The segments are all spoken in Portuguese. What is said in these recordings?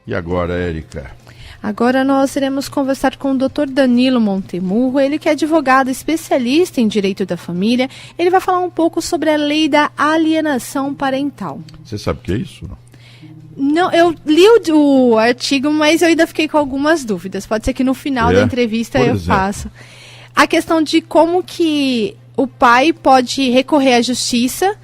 E agora, Érica? Agora nós iremos conversar com o Dr. Danilo Montemurro, ele que é advogado especialista em direito da família. Ele vai falar um pouco sobre a lei da alienação parental. Você sabe o que é isso? Não, eu li o artigo, mas eu ainda fiquei com algumas dúvidas. Pode ser que no final da entrevista eu faça. A questão de como que o pai pode recorrer à justiça.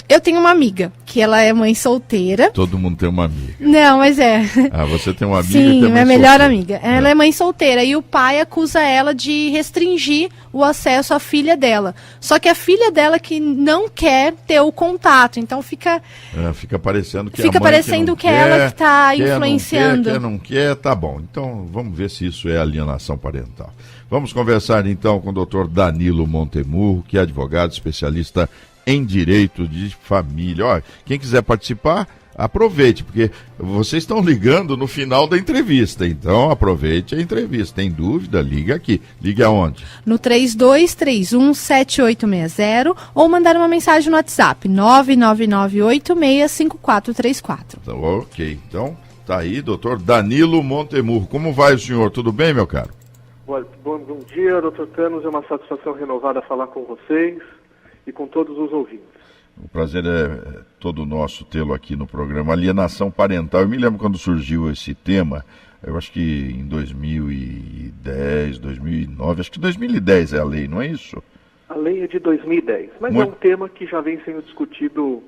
Eu tenho uma amiga, que ela é mãe solteira. Todo mundo tem uma amiga. Não, mas é. Ah, você tem uma amiga? Sim, que é minha melhor amiga. Ela é mãe solteira e o pai acusa ela de restringir o acesso à filha dela. Só que a filha dela que não quer ter o contato, então fica parecendo que fica parecendo que é ela que está influenciando. Não quer, tá bom. Então vamos ver se isso é alienação parental. Vamos conversar então com o Dr. Danilo Montemurro, que é advogado especialista em direito de família. Olha, quem quiser participar, aproveite, porque vocês estão ligando no final da entrevista, então aproveite a entrevista. Tem dúvida? Liga aqui. Ligue aonde? No 3231-7860 ou mandar uma mensagem no WhatsApp 999865434. Então, ok, então tá aí, doutor Danilo Montemurro. Como vai o senhor? Tudo bem, meu caro? Bom dia, doutor Thanos. É uma satisfação renovada falar com vocês e com todos os ouvintes. O prazer é todo nosso tê-lo aqui no programa Alienação Parental. Eu me lembro quando surgiu esse tema, eu acho que em 2010, 2009, acho que 2010 é a lei, não é isso? A lei é de 2010, mas é um tema que já vem sendo discutido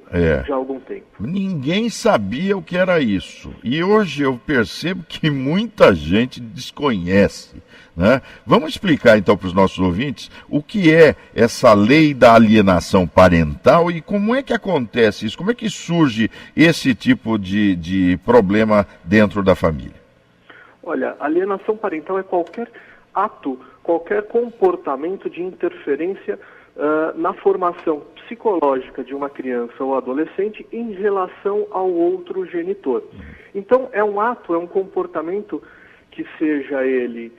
já há algum tempo. Ninguém sabia o que era isso. E hoje eu percebo que muita gente desconhece, né? Vamos explicar então para os nossos ouvintes o que é essa lei da alienação parental e como é que acontece isso, como é que surge esse tipo de problema dentro da família. Olha, alienação parental é qualquer ato, qualquer comportamento de interferência na formação psicológica de uma criança ou adolescente em relação ao outro genitor. Então, é um ato, é um comportamento que seja ele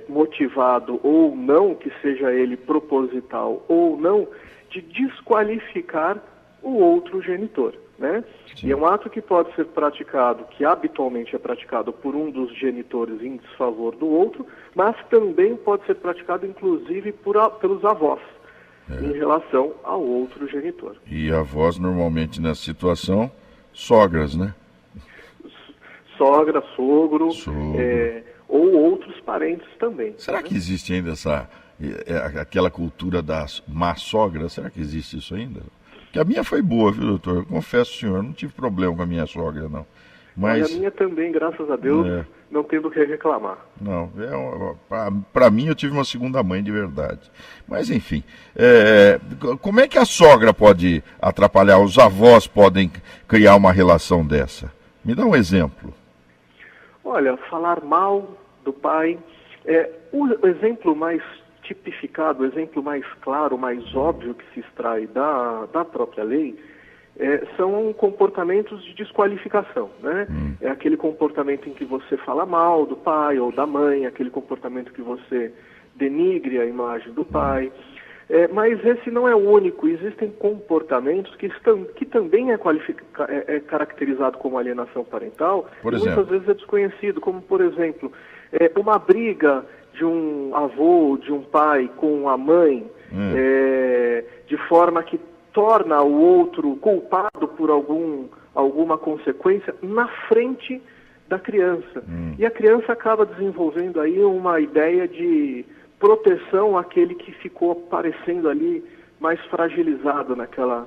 motivado ou não, que seja ele proposital ou não, de desqualificar o outro genitor, né? E é um ato que pode ser praticado, que habitualmente é praticado por um dos genitores em desfavor do outro, mas também pode ser praticado inclusive pelos avós, em relação ao outro genitor. E avós normalmente nessa situação, sogras, né? Sogra, sogro. Ou outros parentes também. Será que existe ainda aquela cultura da má sogra? Será que existe isso ainda? Porque a minha foi boa, viu, doutor? Eu confesso ao senhor, não tive problema com a minha sogra, não. Mas a minha também, graças a Deus, não tendo o que reclamar. Não, para mim eu tive uma segunda mãe de verdade. Mas enfim, como é que a sogra pode atrapalhar? Os avós podem criar uma relação dessa? Me dá um exemplo. Olha, falar mal do pai, o exemplo mais tipificado, o exemplo mais claro, mais óbvio que se extrai da própria lei, são comportamentos de desqualificação, né? É aquele comportamento em que você fala mal do pai ou da mãe, aquele comportamento que você denigre a imagem do pai. Mas esse não é o único, existem comportamentos que também é caracterizado como alienação parental, e muitas vezes é desconhecido, como por exemplo, uma briga de um avô, de um pai com a mãe, de forma que torna o outro culpado por alguma consequência na frente da criança. E a criança acaba desenvolvendo aí uma ideia de proteção àquele que ficou parecendo ali mais fragilizado naquela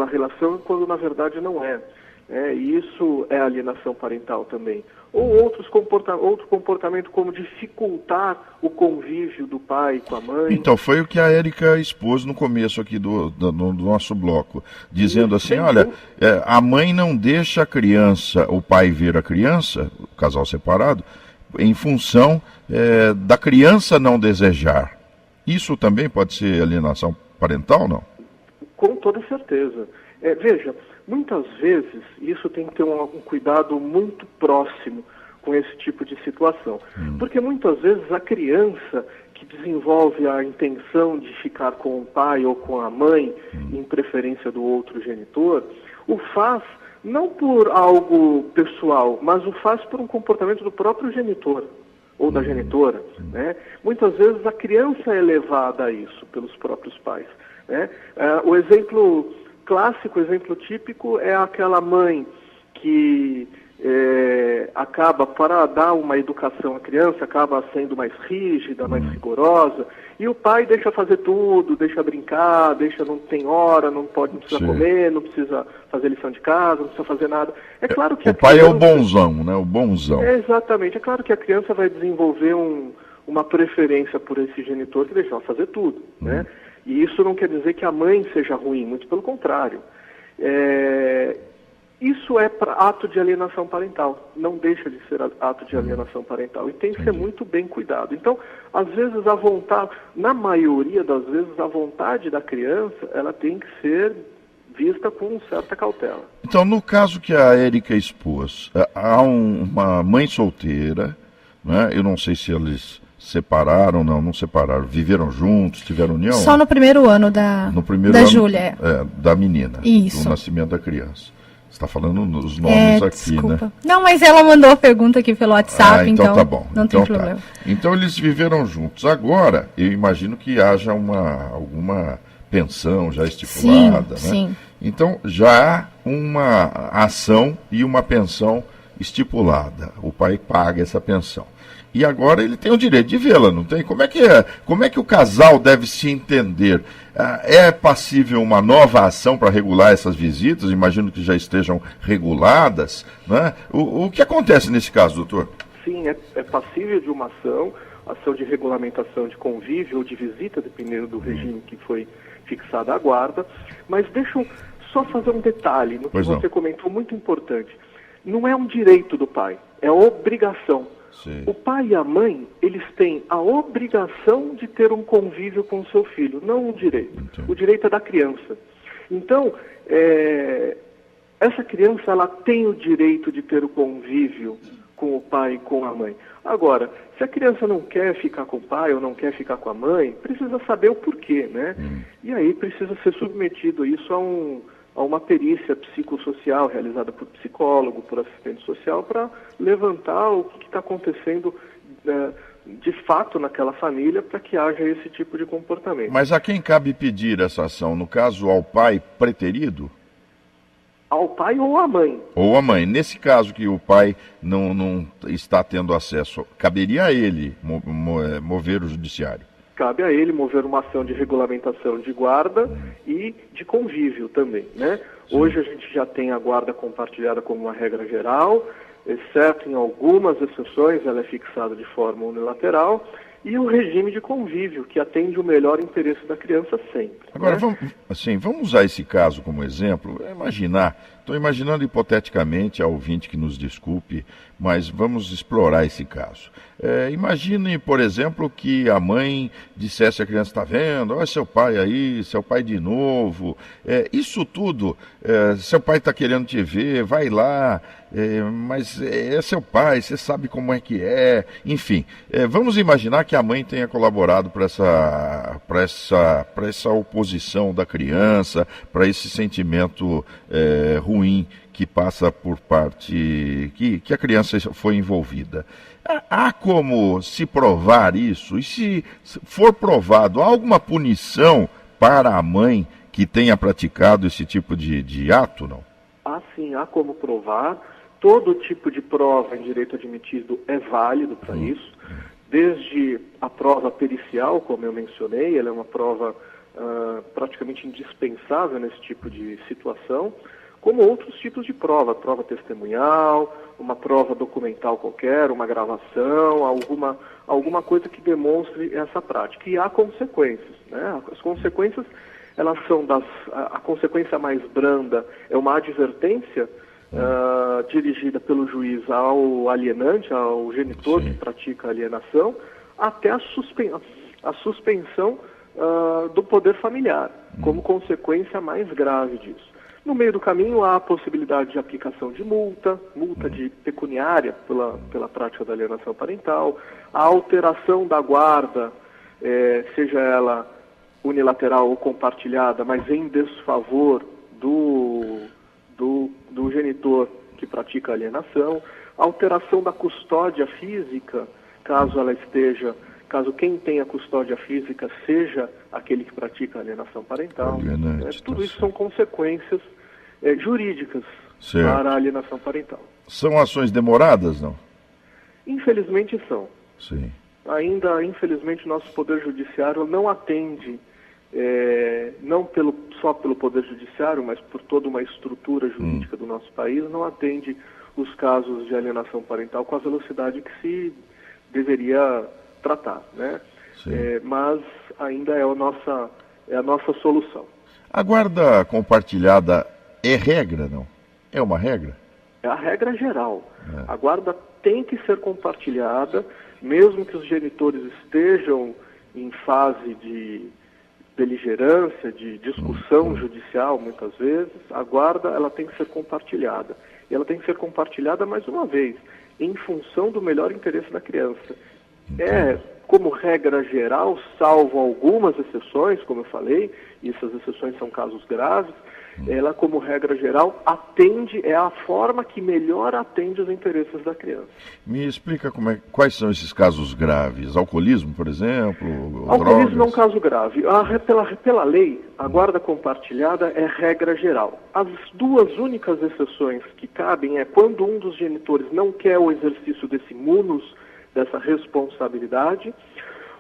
relação, quando na verdade não é. E isso é alienação parental também. Ou outro comportamento como dificultar o convívio do pai com a mãe. Então, foi o que a Érica expôs no começo aqui do nosso bloco, dizendo assim, olha, a mãe não deixa o pai ver a criança, o casal separado, em função da criança não desejar. Isso também pode ser alienação parental, não? Com toda certeza. Veja, muitas vezes isso tem que ter um cuidado muito próximo com esse tipo de situação. Porque muitas vezes a criança que desenvolve a intenção de ficar com o pai ou com a mãe, em preferência do outro genitor, o faz não por algo pessoal, mas o faz por um comportamento do próprio genitor ou da genitora, né? Muitas vezes a criança é levada a isso pelos próprios pais, né? O exemplo clássico, o exemplo típico é aquela mãe que acaba, para dar uma educação à criança, acaba sendo mais rígida, mais rigorosa, e o pai deixa fazer tudo, deixa brincar, não tem hora, não precisa comer, não precisa fazer lição de casa, não precisa fazer nada. É claro que o pai é o bonzão, né? O bonzão. Exatamente. É claro que a criança vai desenvolver uma preferência por esse genitor que deixa ela fazer tudo, né? E isso não quer dizer que a mãe seja ruim, muito pelo contrário. Isso é ato de alienação parental, não deixa de ser ato de alienação parental e tem que ser muito bem cuidado. Então, às vezes a vontade, na maioria das vezes, a vontade da criança, ela tem que ser vista com certa cautela. Então, no caso que a Érica expôs, há uma mãe solteira, né? Eu não sei se eles separaram, não separaram, viveram juntos, tiveram união? Só no primeiro ano da Júlia. Da menina, Isso. do nascimento da criança. Você está falando os nomes aqui, desculpa. né? Não, mas ela mandou a pergunta aqui pelo WhatsApp, então tá bom. Não tem problema. Então eles viveram juntos. Agora, eu imagino que haja alguma pensão já estipulada, sim, né? Sim. Então já há uma ação e uma pensão estipulada. O pai paga essa pensão. E agora ele tem o direito de vê-la, não tem? Como é que o casal deve se entender? É passível uma nova ação para regular essas visitas? Imagino que já estejam reguladas, né? O que acontece nesse caso, doutor? Sim, é passível de uma ação de regulamentação de convívio ou de visita, dependendo do regime que foi fixada a guarda. Mas deixa eu só fazer um detalhe no que você comentou, muito importante. Não é um direito do pai, é obrigação. Sim. O pai e a mãe, eles têm a obrigação de ter um convívio com o seu filho, não um direito. Entendi. O direito é da criança. Então, essa criança, ela tem o direito de ter o convívio com o pai e com a mãe. Agora, se a criança não quer ficar com o pai ou não quer ficar com a mãe, precisa saber o porquê, né? E aí precisa ser submetido isso a uma perícia psicossocial realizada por psicólogo, por assistente social, para levantar o que está acontecendo de fato naquela família para que haja esse tipo de comportamento. Mas a quem cabe pedir essa ação? No caso, ao pai preterido? Ao pai ou à mãe. Ou à mãe. Nesse caso que o pai não está tendo acesso, caberia a ele mover o judiciário? Cabe a ele mover uma ação de regulamentação de guarda e de convívio também, né? Sim. Hoje a gente já tem a guarda compartilhada como uma regra geral, exceto em algumas exceções, ela é fixada de forma unilateral, e o regime de convívio, que atende o melhor interesse da criança sempre. Agora, né? vamos usar esse caso como exemplo. Estou imaginando hipoteticamente, a ouvinte que nos desculpe, mas vamos explorar esse caso. Imagine, por exemplo, que a mãe dissesse à criança, está vendo, olha seu pai aí, seu pai de novo, isso tudo, seu pai está querendo te ver, vai lá, mas é seu pai, você sabe como é que é, enfim. Vamos imaginar que a mãe tenha colaborado para essa oposição da criança, para esse sentimento ruim que passa por parte, que a criança foi envolvida. Há como se provar isso? E se for provado, há alguma punição para a mãe que tenha praticado esse tipo de ato, não? Sim, há como provar. Todo tipo de prova em direito admitido é válido para isso. Desde a prova pericial, como eu mencionei, ela é uma prova praticamente indispensável nesse tipo de situação, como outros tipos de prova testemunhal, uma prova documental qualquer, uma gravação, alguma coisa que demonstre essa prática. E há consequências, né? As consequências, elas são a consequência mais branda é uma advertência dirigida pelo juiz ao alienante, ao genitor que pratica a alienação, até a suspensão do poder familiar, como consequência mais grave disso. No meio do caminho há a possibilidade de aplicação de multa de pecuniária pela prática da alienação parental, a alteração da guarda, seja ela unilateral ou compartilhada, mas em desfavor do do genitor que pratica alienação, alteração da custódia física, caso quem tem a custódia física seja aquele que pratica alienação parental. Tudo isso são consequências jurídicas para a alienação parental. São ações demoradas, não? Infelizmente são. Sim. Ainda, infelizmente, nosso Poder Judiciário não atende, não só pelo Poder Judiciário, mas por toda uma estrutura jurídica do nosso país, não atende os casos de alienação parental com a velocidade que se deveria tratar, né? Mas ainda é a nossa solução. A guarda compartilhada é regra, não? É uma regra? É a regra geral. A guarda tem que ser compartilhada, mesmo que os genitores estejam em fase de beligerância, de discussão judicial, muitas vezes, a guarda ela tem que ser compartilhada. E ela tem que ser compartilhada, mais uma vez, em função do melhor interesse da criança. Como regra geral, salvo algumas exceções, como eu falei, e essas exceções são casos graves, ela, como regra geral, é a forma que melhor atende os interesses da criança. Me explica quais são esses casos graves? Alcoolismo, por exemplo? Alcoolismo é um caso grave. Pela lei, a guarda compartilhada é regra geral. As duas únicas exceções que cabem é quando um dos genitores não quer o exercício desse munus, dessa responsabilidade,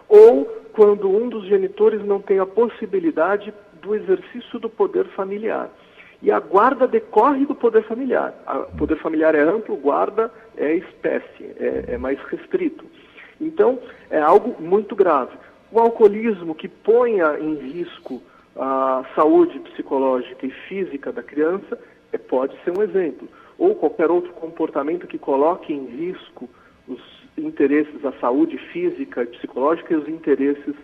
ou quando um dos genitores não tem a possibilidade do exercício do poder familiar. E a guarda decorre do poder familiar. O poder familiar é amplo, guarda é espécie, é mais restrito. Então, é algo muito grave. O alcoolismo que ponha em risco a saúde psicológica e física da criança pode ser um exemplo. Ou qualquer outro comportamento que coloque em risco os interesses, a saúde física e psicológica e os interesses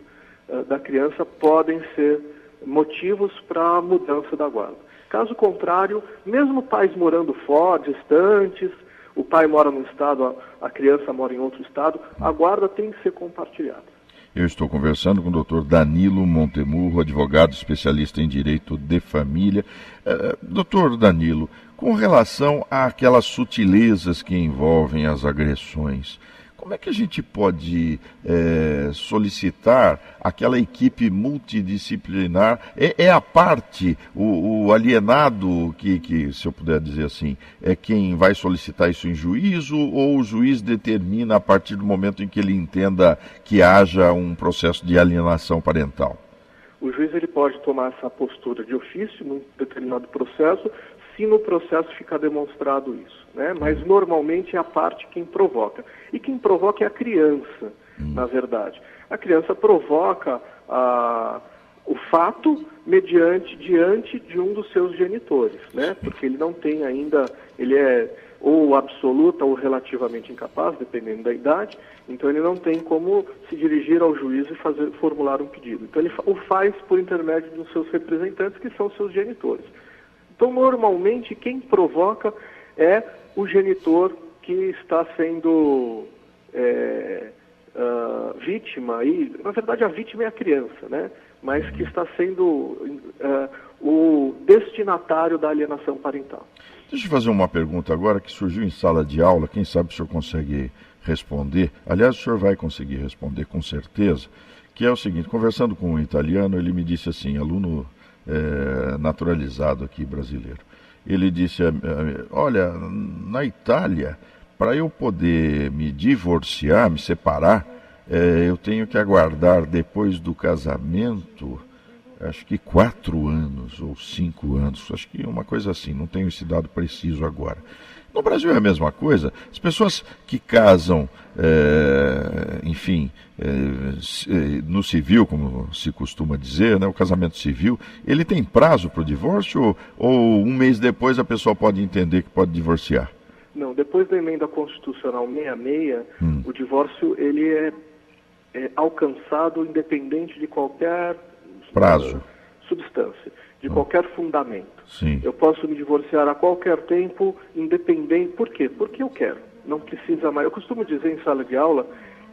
da criança podem ser motivos para a mudança da guarda. Caso contrário, mesmo pais morando fora, distantes, o pai mora num estado, a criança mora em outro estado, a guarda tem que ser compartilhada. Eu estou conversando com o Dr. Danilo Montemurro, advogado especialista em direito de família. Doutor Danilo, com relação àquelas sutilezas que envolvem as agressões, como é que a gente pode solicitar aquela equipe multidisciplinar? É a parte, o alienado, que, se eu puder dizer assim, é quem vai solicitar isso em juízo, ou o juiz determina a partir do momento em que ele entenda que haja um processo de alienação parental? O juiz ele pode tomar essa postura de ofício num determinado processo, se no processo ficar demonstrado isso, né? Mas normalmente é a parte quem provoca. E quem provoca é a criança, na verdade. A criança provoca o fato diante de um dos seus genitores, né? Porque ele não tem ainda, ele é ou absoluta ou relativamente incapaz, dependendo da idade, então ele não tem como se dirigir ao juiz e formular um pedido. Então ele o faz por intermédio dos seus representantes, que são seus genitores. Então, normalmente, quem provoca é o genitor que está sendo vítima, e na verdade a vítima é a criança, né? Mas que está sendo o destinatário da alienação parental. Deixa eu fazer uma pergunta agora que surgiu em sala de aula, quem sabe o senhor consegue responder. Aliás, o senhor vai conseguir responder com certeza, que é o seguinte: conversando com um italiano, ele me disse assim, aluno naturalizado aqui brasileiro. Ele disse, olha, na Itália, para eu poder me divorciar, me separar, eu tenho que aguardar depois do casamento, acho que 4 anos ou 5 anos, acho que uma coisa assim, não tenho esse dado preciso agora. No Brasil é a mesma coisa. As pessoas que casam, no civil, como se costuma dizer, né, o casamento civil, ele tem prazo para o divórcio ou um mês depois a pessoa pode entender que pode divorciar? Não, depois da emenda constitucional 66, o divórcio ele é alcançado independente de qualquer prazo, substância, de qualquer fundamento. Sim. Eu posso me divorciar a qualquer tempo, independente. Por quê? Porque eu quero. Não precisa mais. Eu costumo dizer em sala de aula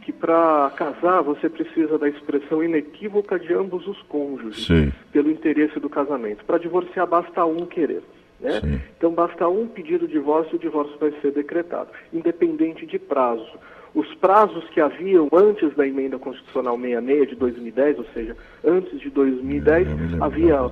que para casar você precisa da expressão inequívoca de ambos os cônjuges, Sim. pelo interesse do casamento. Para divorciar basta um querer. né? Então basta um pedido de divórcio e o divórcio vai ser decretado, independente de prazo. Os prazos que haviam antes da emenda constitucional 66 de 2010, ou seja, antes de 2010, havia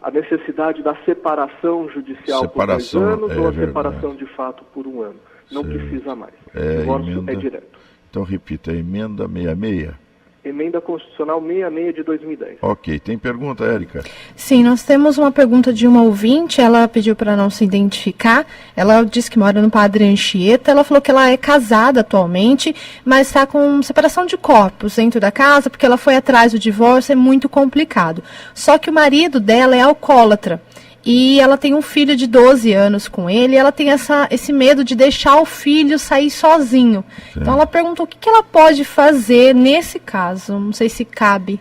a necessidade da separação judicial por 2 anos ou a separação de fato por 1 ano. Não precisa mais. O divórcio é direto. Então repita, a emenda 66. Emenda Constitucional 66 de 2010. Ok. Tem pergunta, Érica? Sim, nós temos uma pergunta de uma ouvinte, ela pediu para não se identificar, ela disse que mora no Padre Anchieta, ela falou que ela é casada atualmente, mas está com separação de corpos dentro da casa, porque ela foi atrás do divórcio, é muito complicado. Só que o marido dela é alcoólatra. E ela tem um filho de 12 anos com ele, e ela tem esse medo de deixar o filho sair sozinho. Sim. Então ela perguntou o que ela pode fazer nesse caso. Não sei se cabe.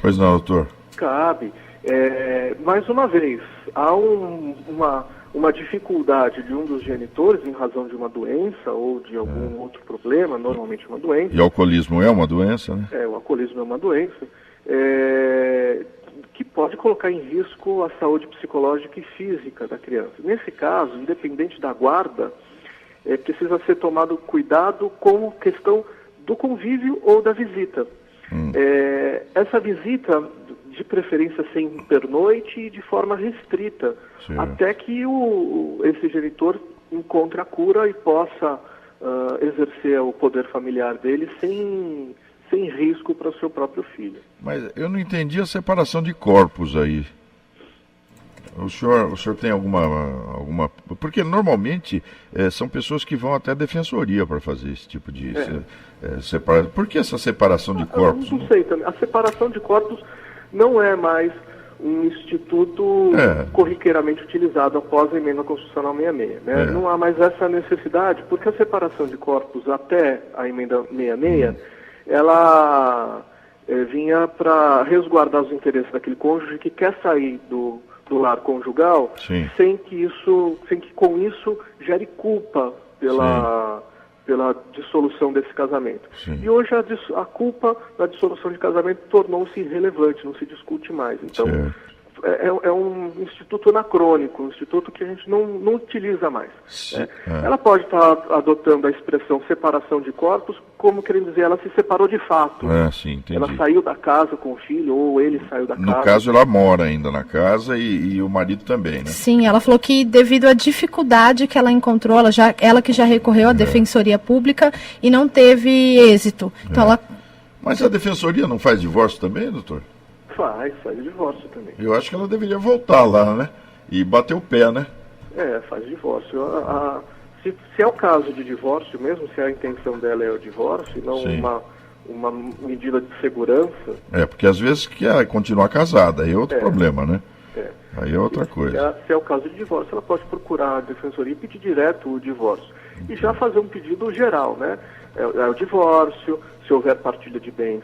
Pois não, doutor. Cabe. Mais uma vez, há uma dificuldade de um dos genitores em razão de uma doença ou de algum outro problema, normalmente uma doença. E o alcoolismo é uma doença, né? O alcoolismo é uma doença. Que pode colocar em risco a saúde psicológica e física da criança. Nesse caso, independente da guarda, precisa ser tomado cuidado com a questão do convívio ou da visita. Essa visita, de preferência sem pernoite e de forma restrita, até que esse genitor encontre a cura e possa exercer o poder familiar dele sem risco para o seu próprio filho. Mas eu não entendi a separação de corpos aí. O senhor tem alguma... Porque normalmente são pessoas que vão até a defensoria para fazer esse tipo de separação. Por que essa separação de corpos? Eu não sei também. A separação de corpos não é mais um instituto corriqueiramente utilizado após a emenda constitucional 66. Né? Não há mais essa necessidade, porque a separação de corpos até a emenda 66... ela vinha para resguardar os interesses daquele cônjuge que quer sair do lar conjugal sem que com isso gere culpa pela dissolução desse casamento. E hoje a culpa da dissolução de casamento tornou-se irrelevante, não se discute mais. Então é um instituto anacrônico, um instituto que a gente não utiliza mais. Ela pode estar adotando a expressão separação de corpos, como querendo dizer, ela se separou de fato. Ela saiu da casa com o filho, ou ele saiu da casa. No caso, ela mora ainda na casa e o marido também, né? Sim, ela falou que devido à dificuldade que ela encontrou, ela que já recorreu à Defensoria Pública e não teve êxito. Então Mas a Defensoria não faz divórcio também, doutor? Faz divórcio também. Eu acho que ela deveria voltar lá, né? E bater o pé, né? Faz divórcio. Se é o caso de divórcio mesmo, se a intenção dela é o divórcio, e não uma medida de segurança... porque às vezes quer continuar casada, aí é outro problema, né? Aí é outra coisa. Se é o caso de divórcio, ela pode procurar a Defensoria e pedir direto o divórcio. E já fazer um pedido geral, né? É o divórcio, se houver partilha de bens,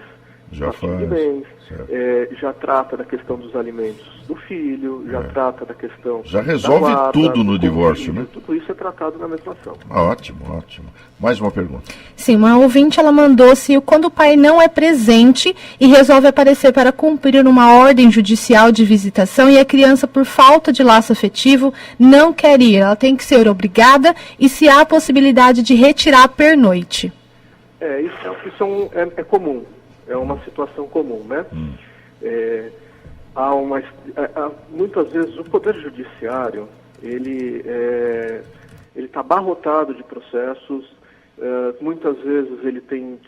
já trata da questão dos alimentos do filho, já trata da questão... Já resolve da guarda, tudo no divórcio, né? Tudo isso é tratado na mesma ação. Ótimo. Mais uma pergunta. Sim, uma ouvinte, ela mandou se quando o pai não é presente e resolve aparecer para cumprir uma ordem judicial de visitação e a criança, por falta de laço afetivo, não quer ir, ela tem que ser obrigada, e se há a possibilidade de retirar a pernoite. Isso é comum. É uma situação comum, né? Muitas vezes o Poder Judiciário, ele está abarrotado de processos, muitas vezes ele tem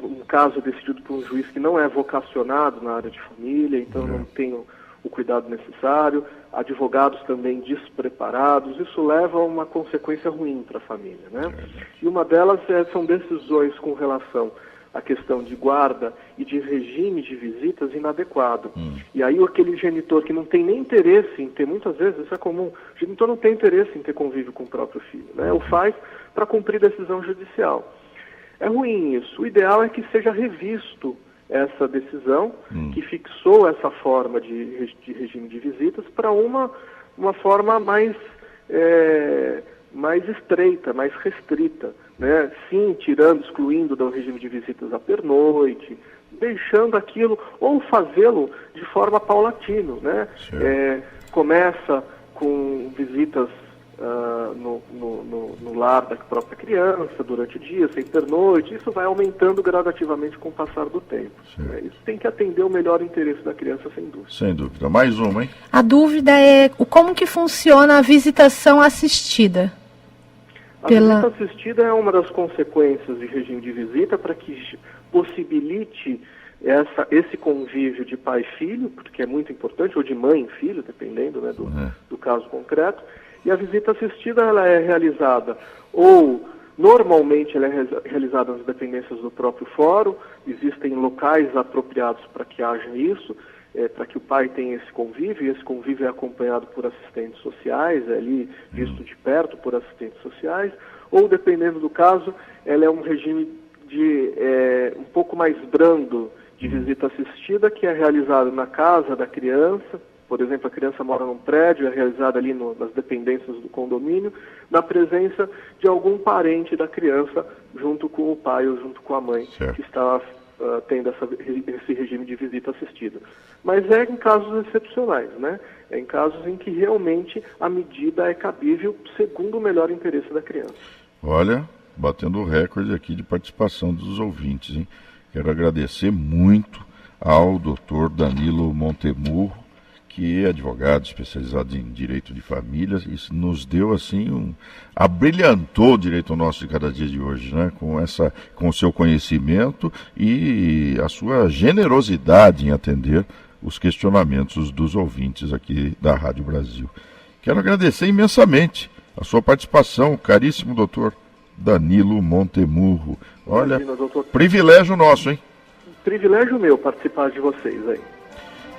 um caso decidido por um juiz que não é vocacionado na área de família, então não tem o cuidado necessário, advogados também despreparados, isso leva a uma consequência ruim para a família, né? E uma delas são decisões com relação à questão de guarda e de regime de visitas inadequado. E aí aquele genitor que não tem nem interesse em ter, muitas vezes isso é comum, o genitor não tem interesse em ter convívio com o próprio filho, né? O faz para cumprir decisão judicial. É ruim isso. O ideal é que seja revisto essa decisão que fixou essa forma de regime de visitas para uma forma mais estreita, mais restrita, né? Sim, excluindo do regime de visitas a pernoite, deixando aquilo, ou fazê-lo de forma paulatina, né? Começa com visitas no lar da própria criança durante o dia, sem pernoite. Isso vai aumentando gradativamente com o passar do tempo. Isso tem que atender o melhor interesse da criança, sem dúvida. Sem dúvida. Mais uma, hein? A dúvida é como que funciona a visitação assistida? A visita assistida é uma das consequências de regime de visita para que possibilite esse convívio de pai e filho, porque é muito importante, ou de mãe e filho, dependendo, né, do caso concreto. E a visita assistida ela é realizada, ou normalmente ela é realizada nas dependências do próprio fórum. Existem locais apropriados para que haja isso, para que o pai tenha esse convívio, e esse convívio é acompanhado por assistentes sociais, é ali visto de perto por assistentes sociais, ou dependendo do caso, ela é um regime de um pouco mais brando de visita assistida, que é realizado na casa da criança. Por exemplo, a criança mora num prédio, é realizada ali nas dependências do condomínio, na presença de algum parente da criança, junto com o pai ou junto com a mãe, que está tendo esse regime de visita assistida. Mas é em casos excepcionais, né? É em casos em que realmente a medida é cabível segundo o melhor interesse da criança. Olha, batendo o recorde aqui de participação dos ouvintes, hein? Quero agradecer muito ao Dr. Danilo Montemurro, que é advogado especializado em direito de família. Isso nos deu assim abrilhantou o direito nosso de cada dia de hoje, né? Com o seu conhecimento e a sua generosidade em atender os questionamentos dos ouvintes aqui da Rádio Brasil. Quero agradecer imensamente a sua participação, caríssimo doutor Danilo Montemurro. Olha, imagina, doutor, privilégio nosso, hein? Privilégio meu participar de vocês aí.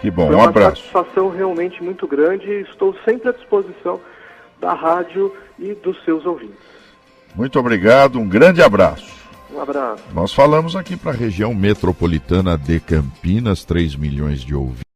Que bom, um abraço. Foi uma satisfação realmente muito grande e estou sempre à disposição da rádio e dos seus ouvintes. Muito obrigado, um grande abraço. Um abraço. Nós falamos aqui para a região metropolitana de Campinas, 3 milhões de ouvintes.